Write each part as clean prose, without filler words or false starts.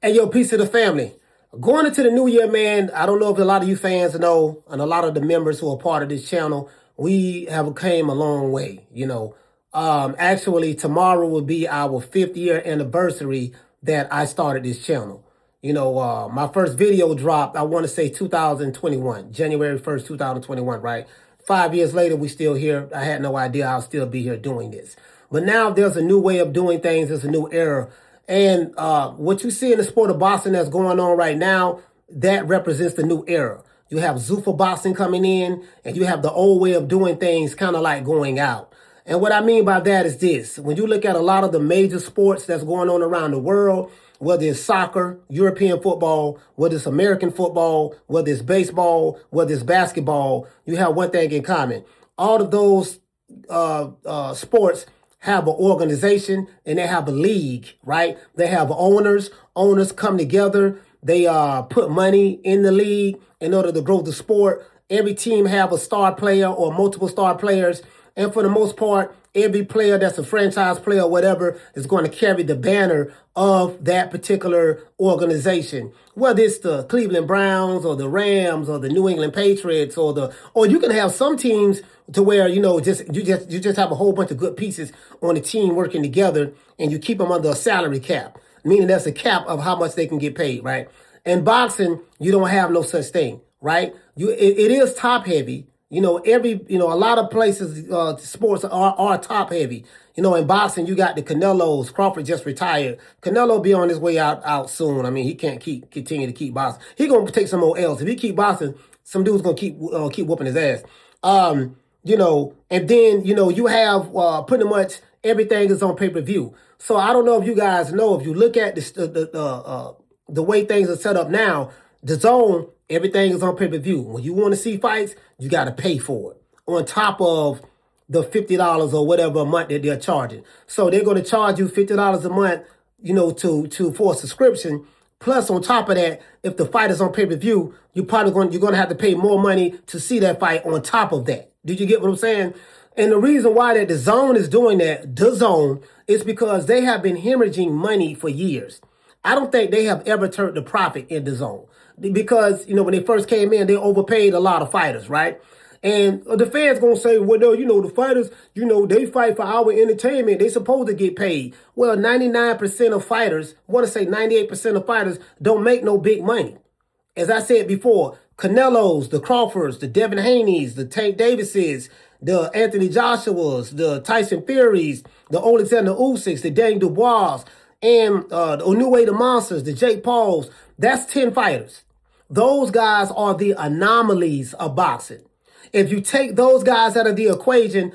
Hey, yo, peace to the family. Going into the new year, man, I don't know if a lot of you fans know, and a lot of the members who are part of this channel, we have came a long way, Actually, tomorrow will be our 5th year anniversary that I started this channel. My first video dropped, I want to say 2021, January 1st, 2021, right? 5 years later, we still here. I had no idea I'll still be here doing this. But now there's a new way of doing things. There's a new era. And what you see in the sport of boxing that's going on right now, that represents the new era. You have Zuffa Boxing coming in, and you have the old way of doing things kind of like going out. And what I mean by that is this. When you look at a lot of the major sports that's going on around the world, whether it's soccer, European football, whether it's American football, whether it's baseball, whether it's basketball, you have one thing in common. All of those sports have an organization and they have a league, right? They have owners. Owners come together. They put money in the league in order to grow the sport. Every team have a star player or multiple star players. And for the most part, every player that's a franchise player or whatever is going to carry the banner of that particular organization. Whether it's the Cleveland Browns or the Rams or the New England Patriots or you can have some teams to where, you just have a whole bunch of good pieces on the team working together and you keep them under a salary cap, meaning that's a cap of how much they can get paid, right? In boxing, you don't have no such thing, right? It is top heavy. A lot of places, sports are top heavy. In boxing, you got the Canelos. Crawford just retired. Canelo be on his way out soon. I mean, he can't continue to keep boxing. He gonna take some more L's. If he keep boxing, some dude's gonna keep whooping his ass. And then, you have pretty much everything is on pay-per-view. So I don't know if you guys know, if you look at the way things are set up now, the zone, everything is on pay-per-view. When you want to see fights, you got to pay for it on top of the $50 or whatever a month that they're charging. So they're going to charge you $50 a month, for a subscription. Plus, on top of that, if the fight is on pay-per-view, you're going to have to pay more money to see that fight on top of that. Did you get what I'm saying? And the reason why that the zone is doing that, the zone, is because they have been hemorrhaging money for years. I don't think they have ever turned the profit in the zone. Because, when they first came in, they overpaid a lot of fighters, right? And the fans going to say, well, no, the fighters, they fight for our entertainment. They supposed to get paid. Well, 99% of fighters, I want to say 98% of fighters don't make no big money. As I said before, Canelos, the Crawfords, the Devin Haneys, the Tank Davises, the Anthony Joshuas, the Tyson Furies, the Alexander Usyks, the Daniel Dubois, and the Inoue the Monsters, the Jake Pauls. That's 10 fighters. Those guys are the anomalies of boxing. If you take those guys out of the equation,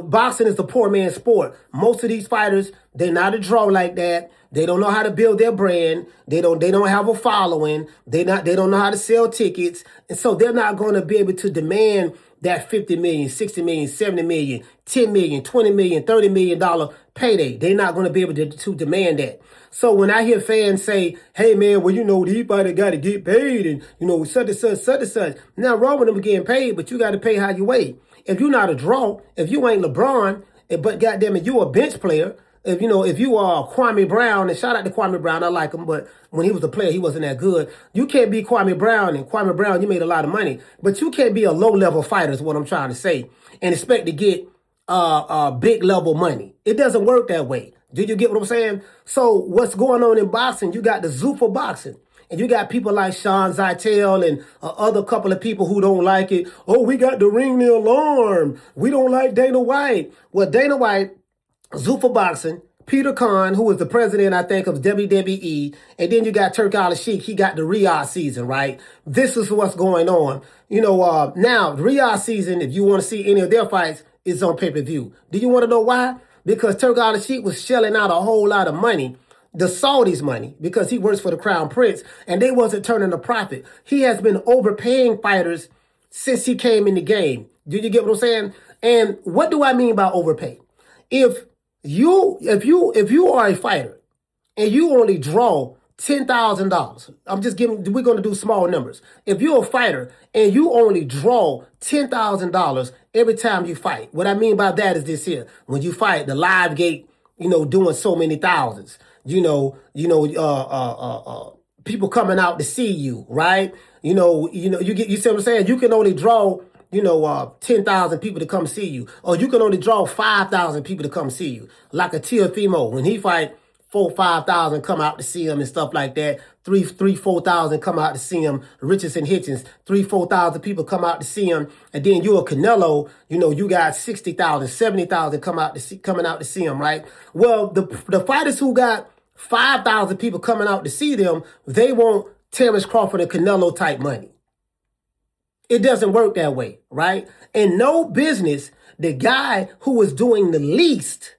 boxing is the poor man's sport. Most of these fighters, they're not a draw like that. They don't know how to build their brand. They don't have a following. They don't know how to sell tickets. And so they're not going to be able to demand that $50 million, $60 million, $70 million, $10 million, $20 million, $30 million payday. They're not going to be able to demand that. So when I hear fans say, hey, man, well, these fighters got to get paid and, such and such, such and such. Now, wrong with them getting paid, but you got to pay how you weigh. If you're not a draw, if you ain't LeBron, but goddamn it, you a bench player, if you are Kwame Brown, and shout out to Kwame Brown, I like him, but when he was a player, he wasn't that good. You can't be Kwame Brown, and Kwame Brown, you made a lot of money, but you can't be a low-level fighter is what I'm trying to say, and expect to get big-level money. It doesn't work that way. Do you get what I'm saying? So what's going on in boxing, you got the Zuffa Boxing. And you got people like Sean Zeitel and other couple of people who don't like it. Oh, we got the ring the alarm. We don't like Dana White. Well, Dana White, Zuffa Boxing, Peter Khan, who is the president, I think, of WWE, and then you got Turk Al-Sheikh. He got the Riyadh season, right? This is what's going on. Now, Riyadh season, if you want to see any of their fights, is on pay-per-view. Do you want to know why? Because Turk Al-Sheikh was shelling out a whole lot of money, the Saudis' money, because he works for the Crown Prince, and they wasn't turning a profit. He has been overpaying fighters since he came in the game. Do you get what I'm saying? And what do I mean by overpay? If you are a fighter and you only draw $10,000, we're going to do small numbers. If you're a fighter and you only draw $10,000 every time you fight, what I mean by that is this here. When you fight, the live gate, doing so many thousands. people coming out to see you, right? You see what I'm saying? You can only draw 10,000 people to come see you, or you can only draw 5,000 people to come see you. Like a Teofimo, when he fight, 4,000-5,000 come out to see him and stuff like that. 4,000 come out to see him. Richardson Hitchens, 4,000 people come out to see him. And then you a Canelo, you got 60,000, 70,000 coming out to see him, right? Well, the fighters who got 5,000 people coming out to see them, they want Terrence Crawford and Canelo type money. It doesn't work that way, right? In no business, the guy who was doing the least,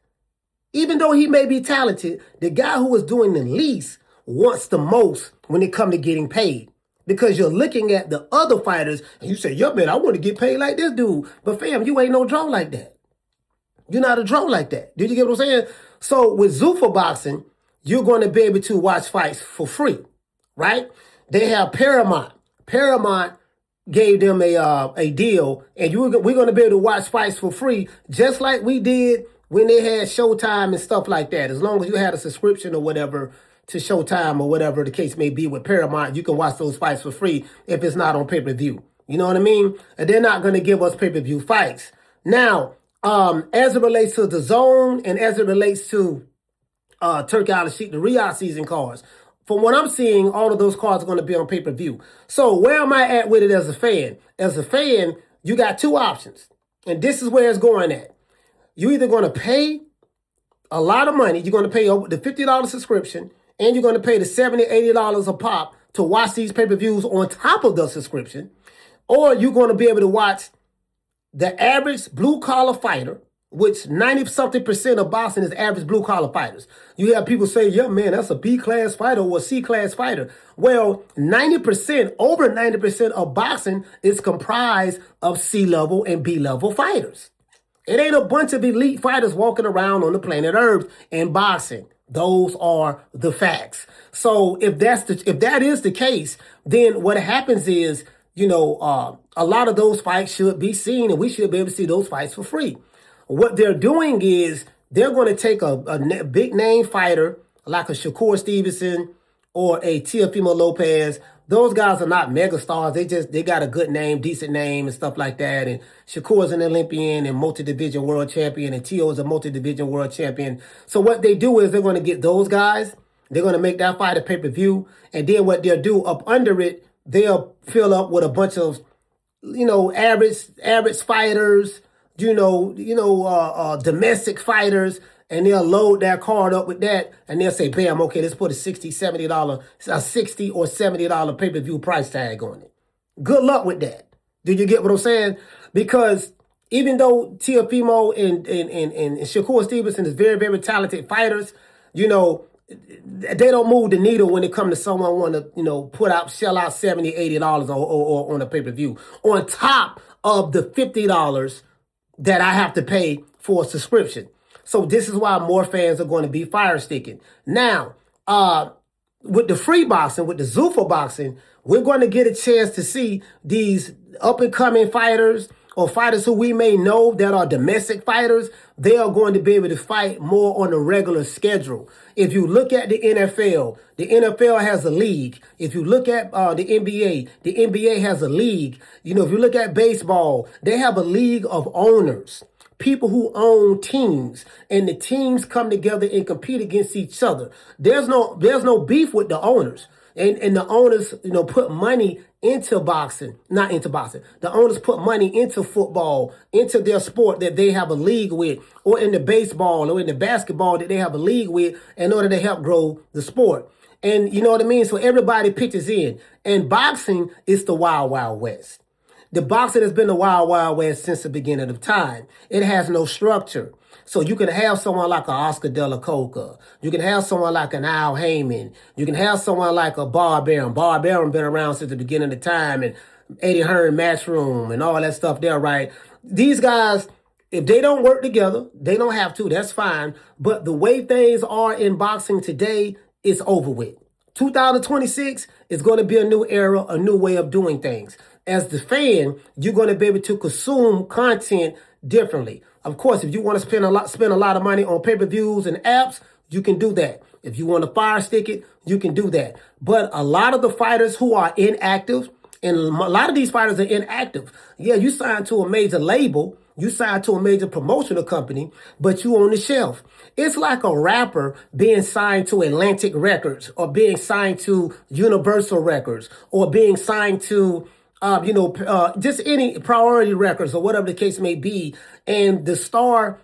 even though he may be talented, the guy who was doing the least wants the most when it comes to getting paid. Because you're looking at the other fighters and you say, yo, man, I want to get paid like this dude. But fam, you ain't no draw like that. You're not a draw like that. Did you get what I'm saying? So with Zuffa Boxing, you're going to be able to watch fights for free, right? They have Paramount. Paramount gave them a deal, and we're going to be able to watch fights for free, just like we did when they had Showtime and stuff like that. As long as you had a subscription or whatever to Showtime or whatever the case may be with Paramount, you can watch those fights for free if it's not on pay-per-view. You know what I mean? And they're not going to give us pay-per-view fights. Now, as it relates to the Zone and as it relates to Turkey Island Sheik, the Riyadh season cards, from what I'm seeing, all of those cards are going to be on pay-per-view. So where am I at with it as a fan? As a fan, you got two options. And this is where it's going at. You're either going to pay a lot of money. You're going to pay the $50 subscription, and you're going to pay the $70, $80 a pop to watch these pay-per-views on top of the subscription. Or you're going to be able to watch the average blue-collar fighter, which 90-something% of boxing is average blue-collar fighters. You have people say, yeah, man, that's a B-class fighter or a C-class fighter. Well, over 90% of boxing is comprised of C-level and B-level fighters. It ain't a bunch of elite fighters walking around on the planet Earth in boxing. Those are the facts. So if that is the case, then what happens is, a lot of those fights should be seen, and we should be able to see those fights for free. What they're doing is they're going to take a big name fighter like a Shakur Stevenson or a Teofimo Lopez. Those guys are not megastars. They got a good name, decent name and stuff like that. And Shakur is an Olympian and multi-division world champion, and Teo is a multi-division world champion. So what they do is they're going to get those guys. They're going to make that fight a pay-per-view. And then what they'll do up under it, they'll fill up with a bunch of, average fighters, domestic fighters, and they'll load that card up with that, and they'll say, bam, okay, let's put a $60 or $70 pay-per-view price tag on it. Good luck with that. Do you get what I'm saying? Because even though Teofimo and Shakur Stevenson is very, very talented fighters, they don't move the needle when it comes to someone want to, shell out $70, $80 or on a pay-per-view on top of the $50 that I have to pay for a subscription. So this is why more fans are going to be fire sticking. Now, with the free boxing, with the Zufa Boxing, we're going to get a chance to see these up-and-coming fighters or fighters who we may know that are domestic fighters. They are going to be able to fight more on a regular schedule. If you look at the NFL has a league. If you look at the NBA has a league. If you look at baseball, they have a league of owners. People who own teams, and the teams come together and compete against each other. There's no beef with the owners. And the owners, put money into boxing, not into boxing. The owners put money into football, into their sport that they have a league with, or in the baseball or in the basketball that they have a league with in order to help grow the sport. And you know what I mean? So everybody pitches in. And boxing is the wild, wild west. The boxing has been the wild, wild west since the beginning of time. It has no structure. So you can have someone like an Oscar De La Coca. You can have someone like an Al Heyman. You can have someone like a Bob Arum. Bob Arum been around since the beginning of time, and Eddie Hearn Matchroom and all that stuff there, right? These guys, if they don't work together, they don't have to. That's fine. But the way things are in boxing today, it's over with. 2026 is going to be a new era, a new way of doing things. As the fan, you're going to be able to consume content differently. Of course, if you want to spend a lot of money on pay-per-views and apps, you can do that. If you want to fire stick it, you can do that. But a lot of the fighters who are inactive, and a lot of these fighters are inactive. Yeah, you signed to a major label, you signed to a major promotional company, but you on the shelf. It's like a rapper being signed to Atlantic Records or being signed to Universal Records or being signed to just any Priority Records or whatever the case may be. And the star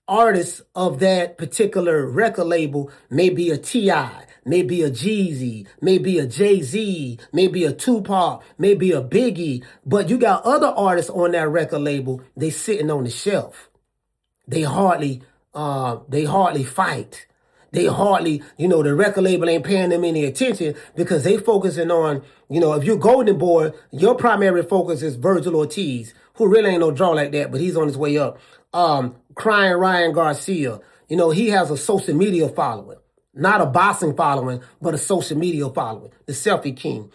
artist of that particular record label may be a T.I., maybe a Jeezy, maybe a Jay-Z, maybe a Tupac, maybe a Biggie, but you got other artists on that record label, they sitting on the shelf. They hardly fight. They hardly, the record label ain't paying them any attention because they focusing on, if you're Golden Boy, your primary focus is Virgil Ortiz, who really ain't no draw like that, but he's on his way up. Crying Ryan Garcia, he has a social media following. Not a boxing following, but a social media following. The Selfie King.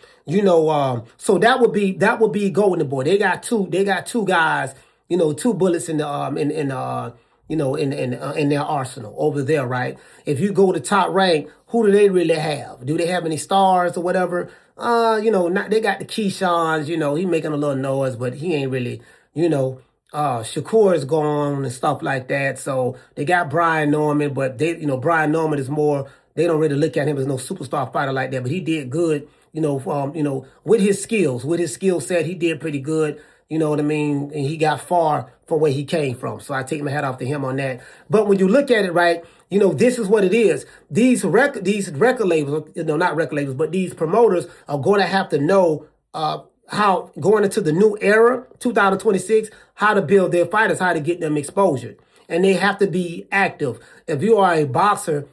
So that would be Golden Boy. They got two guys, two bullets in the in their arsenal over there, right? If you go to top rank, who do they really have? Do they have any stars or whatever? They got the Keyshawns, he making a little noise, but he ain't really, Shakur is gone and stuff like that. So they got Brian Norman, but Brian Norman is more, they don't really look at him as no superstar fighter like that, but he did good, with his skills, with his skill set, he did pretty good. You know what I mean? And he got far from where he came from. So I take my hat off to him on that. But when you look at it, right, this is what it is. These record labels, not record labels, but these promoters are going to have to know, how going into the new era, 2026, how to build their fighters, how to get them exposure. And they have to be active. If you are a boxer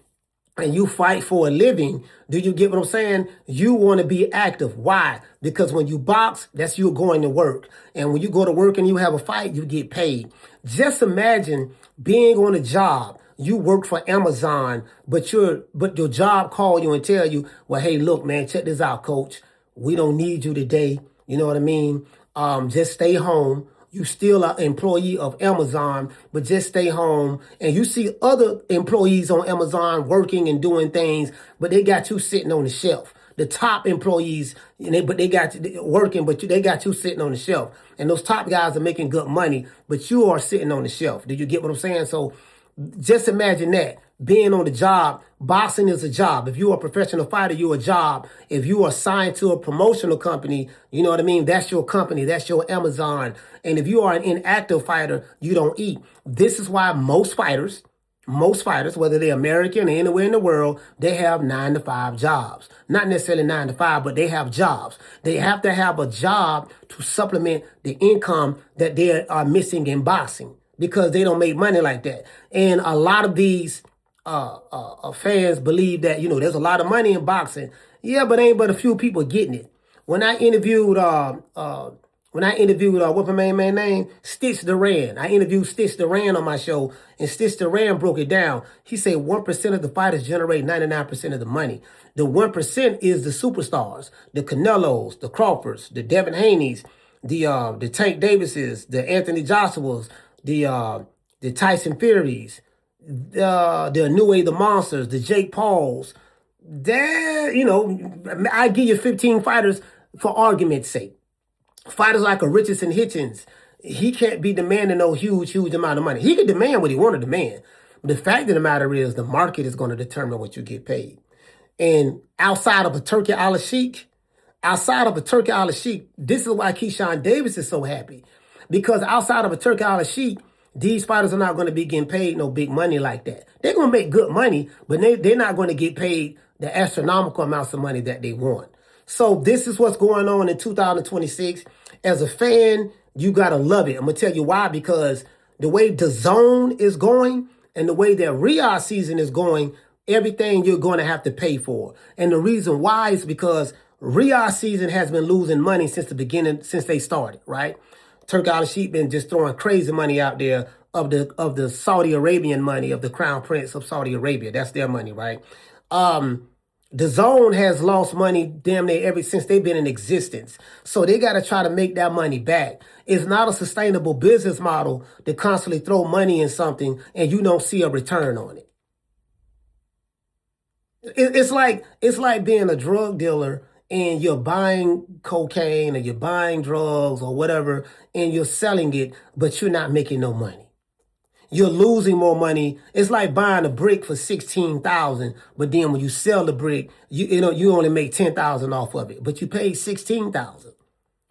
and you fight for a living, do you get what I'm saying? You want to be active. Why? Because when you box, that's you going to work. And when you go to work and you have a fight, you get paid. Just imagine being on a job. You work for Amazon, but your job call you and tell you, well, hey, look, man, check this out, coach. We don't need you today. You know what I mean? Just stay home. You still are an employee of Amazon, but just stay home. And you see other employees on Amazon working and doing things, but they got you sitting on the shelf. The top employees, they got you working, but they got you sitting on the shelf. And those top guys are making good money, but you are sitting on the shelf. Do you get what I'm saying? So just imagine that. Being on the job, boxing is a job. If you're a professional fighter, you're a job. If you are signed to a promotional company, you know what I mean? That's your company. That's your Amazon. And if you are an inactive fighter, you don't eat. This is why most fighters, whether they're American or anywhere in the world, they have 9-to-5 jobs. Not necessarily 9-to-5, but they have jobs. They have to have a job to supplement the income that they are missing in boxing because they don't make money like that. And a lot of these fans believe that, there's a lot of money in boxing. Yeah, but ain't but a few people getting it. When I interviewed, what's my main name? Stitch Duran. I interviewed Stitch Duran on my show, and Stitch Duran broke it down. He said 1% of the fighters generate 99% of the money. The 1% is the superstars, the Canelos, the Crawfords, the Devin Haneys, the Tank Davises, the Anthony Joshuas, the Tyson Furies, the Inoue the Monsters, the Jake Pauls. I give you 15 fighters for argument's sake. Fighters like a Richardson Hitchens, he can't be demanding no huge amount of money. He can demand what he want to demand. But the fact of the matter is the market is going to determine what you get paid. And outside of a Turkey Al-Sheikh, this is why Keyshawn Davis is so happy. Because outside of a Turkey Al-Sheikh, these fighters are not going to be getting paid no big money like that. They're going to make good money, but they're not going to get paid the astronomical amounts of money that they want. So this is what's going on in 2026. As a fan, you got to love it. I'm going to tell you why, because the way the zone is going and the way that Riyadh season is going, everything you're going to have to pay for. And the reason why is because Riyadh season has been losing money since the beginning, since they started, right? Turkey Al-Sheikh been just throwing crazy money out there of the Saudi Arabian money, of the Crown Prince of Saudi Arabia. That's their money, right? The zone has lost money damn near ever since they've been in existence. So they got to try to make that money back. It's not a sustainable business model to constantly throw money in something and you don't see a return on it. It's like being a drug dealer and you're buying cocaine or you're buying drugs or whatever and you're selling it, but you're not making no money. You're losing more money. It's like buying a brick for 16,000, but then when you sell the brick, you only make 10,000 off of it, but you paid 16,000.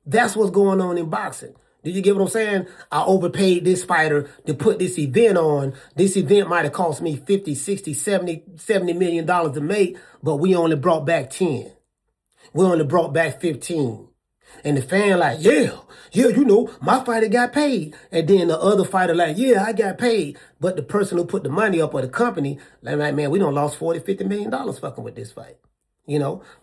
That's what's going on in boxing. Do you get what I'm saying? I overpaid this fighter to put this event on. This event might have cost me 50, 60, 70 million dollars to make, but we only brought back 10. We only brought back 15. And the fan like, yeah, my fighter got paid. And then the other fighter like, yeah, I got paid. But the person who put the money up or the company, like, man, we done lost 40, 50 million dollars fucking with this fight.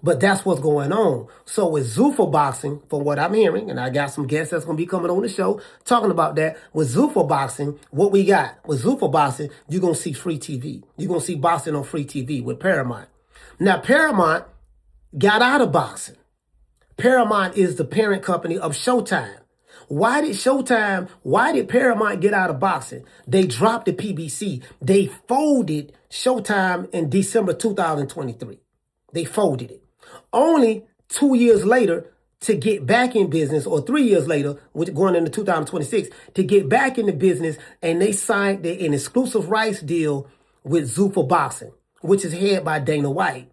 But that's what's going on. So with Zufa Boxing, from what I'm hearing, and I got some guests that's going to be coming on the show talking about that, with Zufa Boxing, what we got with Zufa Boxing, you're going to see free TV. You're going to see boxing on free TV with Paramount. Now, Paramount got out of boxing. Paramount is the parent company of Showtime. Why did Paramount get out of boxing? They dropped the PBC. They folded Showtime in December 2023. They folded it. Only 2 years later to get back in business, or 3 years later, going into 2026, to get back in the business, and they signed an exclusive rights deal with Zufa Boxing, which is headed by Dana White.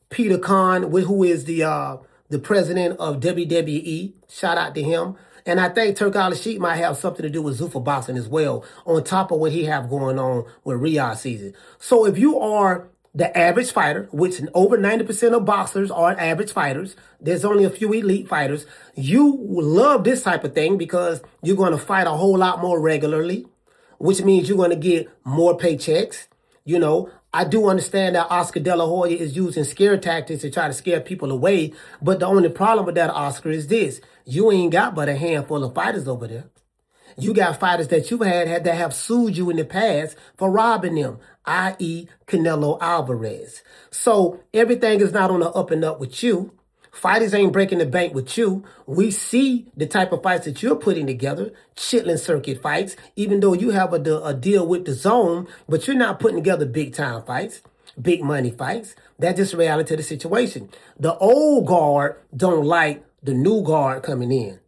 Peter Khan, who is the president of WWE, shout out to him. And I think Turk Al-Sheikh might have something to do with Zufa Boxing as well, on top of what he have going on with Riyadh season. So if you are the average fighter, which over 90% of boxers are average fighters, there's only a few elite fighters, you love this type of thing because you're going to fight a whole lot more regularly, which means you're going to get more paychecks. I do understand that Oscar De La Hoya is using scare tactics to try to scare people away, but the only problem with that, Oscar, is this. You ain't got but a handful of fighters over there. You got fighters that you've had that have sued you in the past for robbing them, i.e. Canelo Alvarez. So everything is not on the up and up with you. Fighters ain't breaking the bank with you. We see the type of fights that you're putting together, chitlin circuit fights, even though you have a deal with the zone, but you're not putting together big time fights, big money fights. That's just reality of the situation. The old guard don't like the new guard coming in.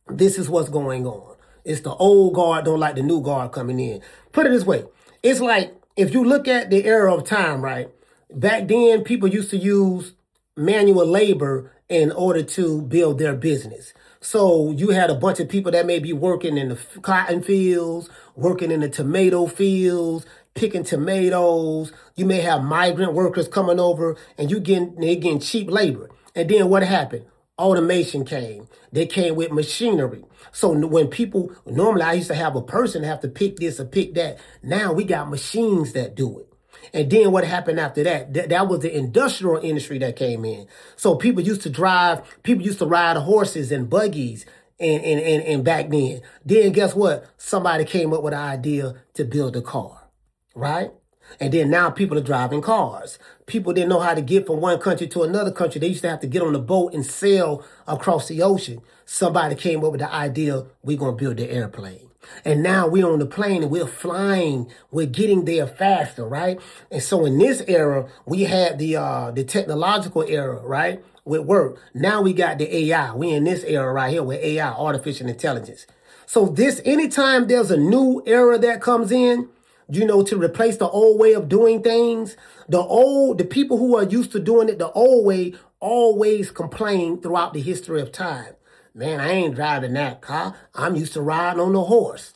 This is what's going on. It's the old guard don't like the new guard coming in. Put it this way. It's like, if you look at the era of time, right? Back then, people used to use manual labor in order to build their business. So you had a bunch of people that may be working in the cotton fields, working in the tomato fields, picking tomatoes. You may have migrant workers coming over, and they're getting cheap labor. And then what happened? Automation came. They came with machinery. So when people, normally I used to have a person have to pick this or pick that. Now we got machines that do it. And then what happened after that? That was the industrial industry that came in. So people used to ride horses and buggies and back then. Then guess what? Somebody came up with an idea to build a car, right? And then now people are driving cars. People didn't know how to get from one country to another country. They used to have to get on the boat and sail across the ocean. Somebody came up with the idea, we're going to build the airplane. And now we're on the plane and we're flying. We're getting there faster, right? And so in this era, we had the technological era, right, with work. Now we got the AI. We in this era right here with AI, artificial intelligence. So anytime there's a new era that comes in, to replace the old way of doing things, the people who are used to doing it the old way always complain throughout the history of time. Man, I ain't driving that car. I'm used to riding on a horse.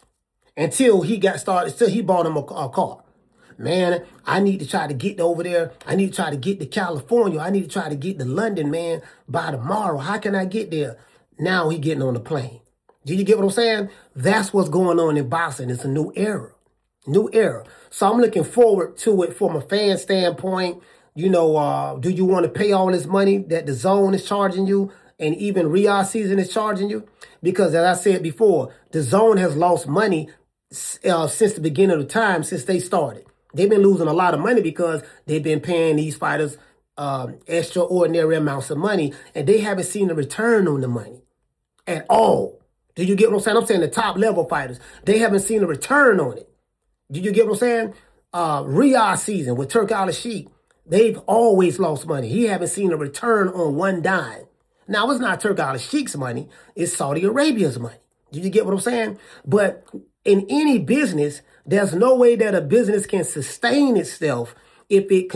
Until he bought him a car. Man, I need to try to get over there. I need to try to get to California. I need to try to get to London, man, by tomorrow. How can I get there? Now he getting on the plane. Do you get what I'm saying? That's what's going on in boxing. It's a new era. New era. So I'm looking forward to it from a fan standpoint. Do you want to pay all this money that the zone is charging you and even Riyadh season is charging you? Because as I said before, the zone has lost money since the beginning of the time, since they started. They've been losing a lot of money because they've been paying these fighters extraordinary amounts of money, and they haven't seen a return on the money at all. Do you get what I'm saying? I'm saying the top level fighters, they haven't seen a return on it. Do you get what I'm saying? Riyadh season with Turk Al-Sheikh, They've always lost money. He haven't seen a return on one dime. Now, it's not Turk al-Sheikh's money. It's Saudi Arabia's money. Do you get what I'm saying? But in any business, there's no way that a business can sustain itself if it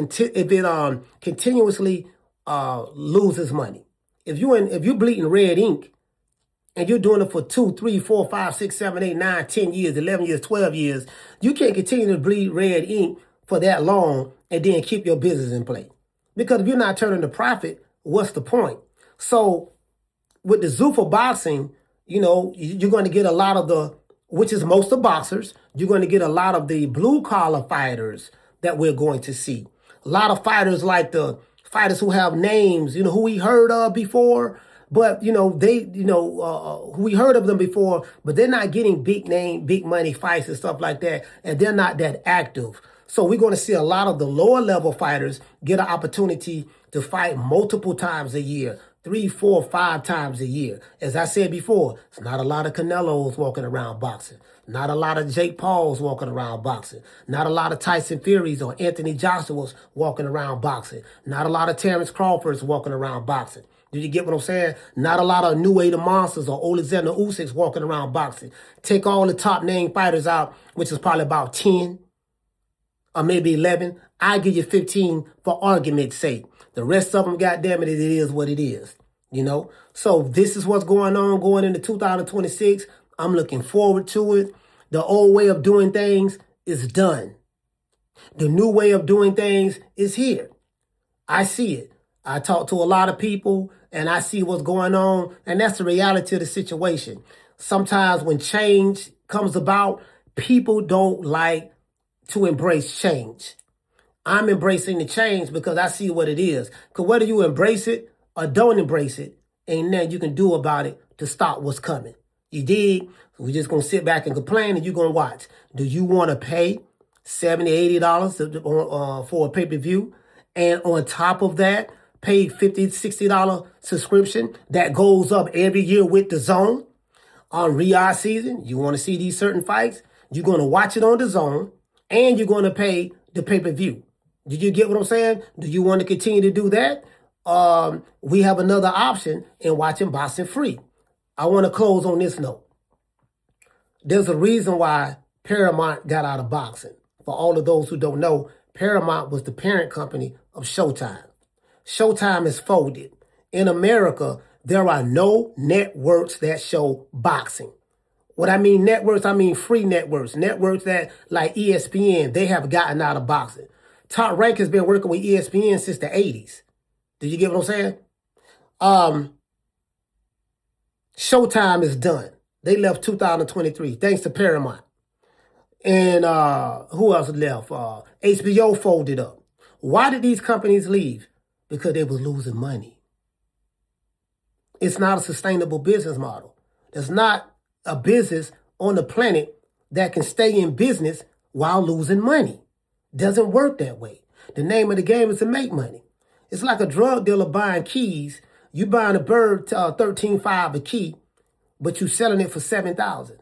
continuously loses money. If you're bleeding red ink and you're doing it for 2, 3, 4, 5, 6, 7, 8, 9, 10 years, 11 years, 12 years, you can't continue to bleed red ink for that long and then keep your business in play. Because if you're not turning a profit, what's the point? So with the Zufa Boxing, you know, you're going to get a lot of the, which is most of boxers, you're going to get a lot of the blue collar fighters that we're going to see. A lot of fighters like the fighters who have names, you know, who we heard of before, but, you know, who we heard of them before, but they're not getting big name, big money fights and stuff like that, and they're not that active. So we're going to see a lot of the lower level fighters get an opportunity to fight multiple times a year, 3, 4, 5 times a year. As I said before, it's not a lot of Canelos walking around boxing. Not a lot of Jake Pauls walking around boxing. Not a lot of Tyson Furies or Anthony Joshua's walking around boxing. Not a lot of Terrence Crawford's walking around boxing. Did you get what I'm saying? Not a lot of New Age Monsters or Alexander Usyk's walking around boxing. Take all the top name fighters out, which is probably about 10 or maybe 11. I give you 15 for argument's sake. The rest of them, goddamn it, it is what it is. You know? So this is what's going on going into 2026. I'm looking forward to it. The old way of doing things is done. The new way of doing things is here. I see it. I talk to a lot of people and I see what's going on, and that's the reality of the situation. Sometimes when change comes about, people don't like to embrace change. I'm embracing the change because I see what it is. Because whether you embrace it or don't embrace it, ain't nothing you can do about it to stop what's coming. You dig? We're just going to sit back and complain and you're going to watch. Do you want to pay $70, $80 for a pay-per-view? And on top of that, pay $50, $60 subscription that goes up every year with the Zone on Riyadh season? You want to see these certain fights? You're going to watch it on the Zone and you're going to pay the pay-per-view. Did you get what I'm saying? Do you want to continue to do that? We have another option in watching boxing free. I want to close on this note. There's a reason why Paramount got out of boxing. For all of those who don't know, Paramount was the parent company of Showtime. Showtime is folded. In America, there are no networks that show boxing. What I mean networks, I mean free networks. Networks that, like ESPN, they have gotten out of boxing. Top Rank has been working with ESPN since the 80s. Did you get what I'm saying? Showtime is done. They left 2023, thanks to Paramount. And who else left? HBO folded up. Why did these companies leave? Because they was losing money. It's not a sustainable business model. There's not a business on the planet that can stay in business while losing money. Doesn't work that way. The name of the game is to make money. It's like a drug dealer buying keys. You buying a bird $13.5 a key, but you selling it for $7,000.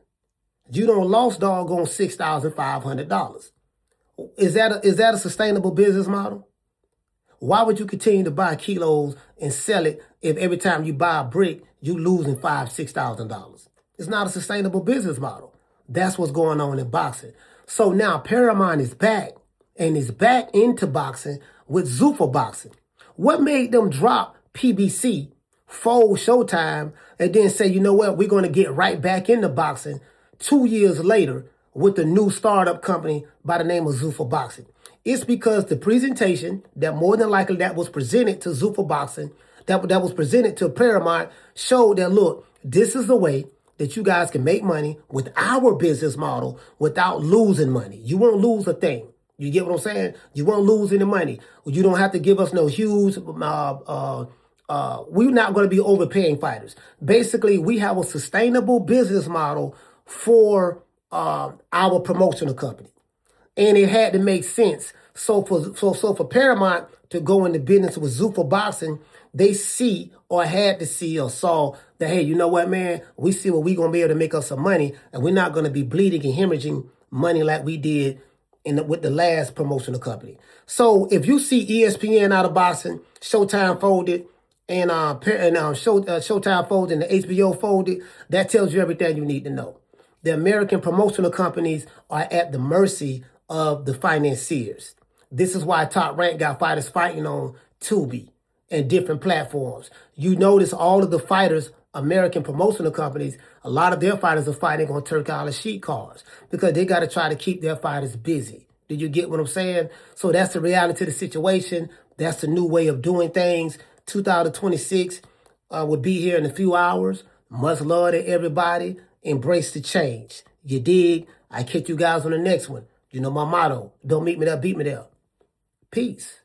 You don't lost dog on $6,500. Is that a sustainable business model? Why would you continue to buy kilos and sell it if every time you buy a brick, you losing $5,000, $6,000? It's not a sustainable business model. That's what's going on in boxing. So now Paramount is back and is back into boxing with Zufa Boxing. What made them drop PBC, fold Showtime, and then say, you know what, we're going to get right back into boxing 2 years later with a new startup company by the name of Zufa Boxing? It's because the presentation that more than likely that was presented to Zufa Boxing, that was presented to Paramount, showed that, look, this is the way that you guys can make money with our business model without losing money. You won't lose a thing. You get what I'm saying? You won't lose any money. You don't have to give us no huge, we're not going to be overpaying fighters. Basically, we have a sustainable business model for our promotional company. And it had to make sense. So for Paramount to go into business with Zufa Boxing, they see or had to see or saw that, hey, you know what, man? We see what we're going to be able to make us some money, and we're not going to be bleeding and hemorrhaging money like we did with the last promotional company. So if you see ESPN out of boxing, Showtime folded, and Showtime folded, and the HBO folded, that tells you everything you need to know. The American promotional companies are at the mercy of the financiers. This is why Top Rank got fighters fighting on Tubi and different platforms. You notice all of the fighters, American promotional companies, a lot of their fighters are fighting on Turkish sheet cards because they got to try to keep their fighters busy. Do you get what I'm saying? So that's the reality of the situation. That's the new way of doing things. 2026 will be here in a few hours. Much love to everybody. Embrace the change. You dig? I catch you guys on the next one. You know my motto. Don't meet me there, beat me there. Peace.